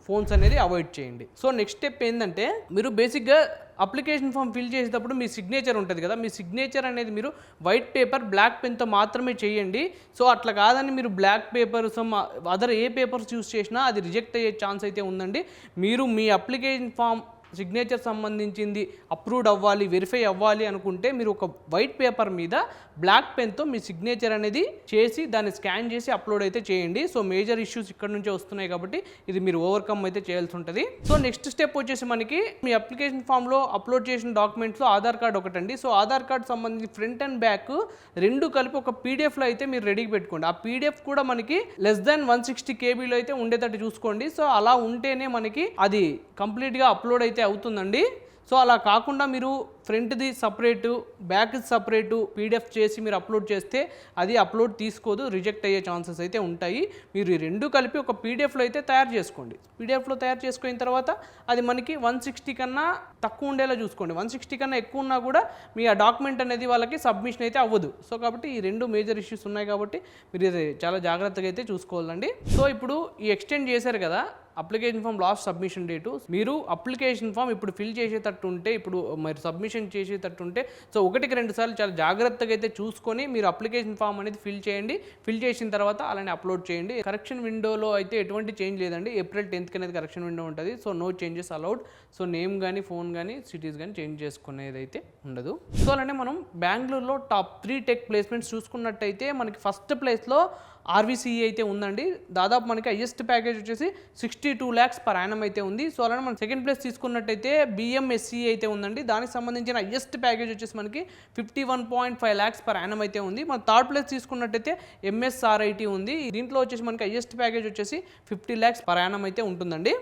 Phones అనేది avoid చేయండి. So next step ఏంటంటే మీరు బేసిక్గా అప్లికేషన్ ఫామ్ ఫిల్ చేసేటప్పుడు మీ సిగ్నేచర్ ఉంటుంది కదా, మీ సిగ్నేచర్ అనేది మీరు వైట్ పేపర్ బ్లాక్ పెన్తో మాత్రమే చేయండి. సో అట్లా కాదని మీరు బ్లాక్ పేపర్ సమ్ అదర్ ఏ పేపర్స్ యూస్ చేసినా అది రిజెక్ట్ అయ్యే ఛాన్స్ అయితే ఉందండి. మీరు మీ అప్లికేషన్ ఫామ్ సిగ్నేచర్ సంబంధించింది అప్రూవ్డ్ అవ్వాలి, వెరిఫై అవ్వాలి అనుకుంటే మీరు ఒక వైట్ పేపర్ మీద బ్లాక్ పెన్తో మీ సిగ్నేచర్ అనేది చేసి దాన్ని స్కాన్ చేసి అప్లోడ్ అయితే చేయండి. సో మేజర్ ఇష్యూస్ ఇక్కడ నుంచే వస్తున్నాయి కాబట్టి ఇది మీరు ఓవర్కమ్ అయితే చేయాల్సి ఉంటుంది. సో నెక్స్ట్ స్టెప్ వచ్చేసి మనకి మీ అప్లికేషన్ ఫామ్లో అప్లోడ్ చేసిన డాక్యుమెంట్స్లో ఆధార్ కార్డ్ ఒకటండి. సో ఆధార్ కార్డ్ సంబంధించి ఫ్రంట్ అండ్ బ్యాక్ రెండు కలిపి ఒక పీడిఎఫ్లో అయితే మీరు రెడీకి పెట్టుకోండి. ఆ పీడిఎఫ్ కూడా మనకి లెస్ దాన్ 160 KB అయితే ఉండేటట్టు చూసుకోండి. సో అలా ఉంటేనే మనకి అది కంప్లీట్గా అప్లోడ్ అయితే అవుతుందండి. సో అలా కాకుండా మీరు ఫ్రంట్ది సపరేటు బ్యాక్ది సపరేటు పీడిఎఫ్ చేసి మీరు అప్లోడ్ చేస్తే అది అప్లోడ్ తీసుకోదు, రిజెక్ట్ అయ్యే ఛాన్సెస్ అయితే ఉంటాయి. మీరు ఈ రెండు కలిపి ఒక పీడిఎఫ్లో అయితే తయారు చేసుకోండి. పీడిఎఫ్లో తయారు చేసుకున్న తర్వాత అది మనకి 160 కన్నా తక్కువ ఉండేలా చూసుకోండి. 160 కన్నా ఎక్కువ ఉన్నా కూడా మీ ఆ డాక్యుమెంట్ అనేది వాళ్ళకి సబ్మిషన్ అయితే అవ్వదు. సో కాబట్టి ఈ రెండు మేజర్ ఇష్యూస్ ఉన్నాయి కాబట్టి మీరు ఇది చాలా జాగ్రత్తగా అయితే చూసుకోవాలండి. సో ఇప్పుడు ఈ ఎక్స్టెండ్ చేశారు కదా application form last submission date, మీరు అప్లికేషన్ ఫామ్ ఇప్పుడు ఫిల్ చేసేటట్టు ఉంటే, ఇప్పుడు మీరు సబ్మిషన్ చేసేటట్టు ఉంటే సో 1-2 సార్లు చాలా జాగ్రత్తగా అయితే చూసుకొని మీరు అప్లికేషన్ ఫామ్ అనేది ఫిల్ చేయండి. ఫిల్ చేసిన తర్వాత అలానే అప్లోడ్ చేయండి. కరెక్షన్ విండోలో అయితే ఎటువంటి చేంజ్ లేదండి. April 10th అనేది కరెక్షన్ విండో ఉంటుంది. So no changes allowed. So name కానీ ఫోన్ కానీ సిటీస్ కానీ చేంజ్ చేసుకునేది అయితే ఉండదు. సో అలానే మనం బెంగళూరులో టాప్ 3 టెక్ ప్లేస్మెంట్స్ చూసుకున్నట్టయితే మనకి ఫస్ట్ ప్లేస్లో RVCE అయితే ఉందండి. దాదాపు మనకి హైయెస్ట్ ప్యాకేజ్ వచ్చేసి 62 lakhs per annum అయితే ఉంది. సో అలానే మనం సెకండ్ ప్లేస్ తీసుకున్నట్టయితే BMSCE అయితే ఉందండి. దానికి సంబంధించిన హైయెస్ట్ ప్యాకేజ్ వచ్చేసి మనకి 51.5 lakhs per annum అయితే ఉంది. మన థర్డ్ ప్లేస్ తీసుకున్నట్టయితే MSRIT ఉంది. దీంట్లో వచ్చేసి మనకి హైయెస్ట్ ప్యాకేజ్ వచ్చేసి 50 lakhs per annum అయితే ఉంటుందండి.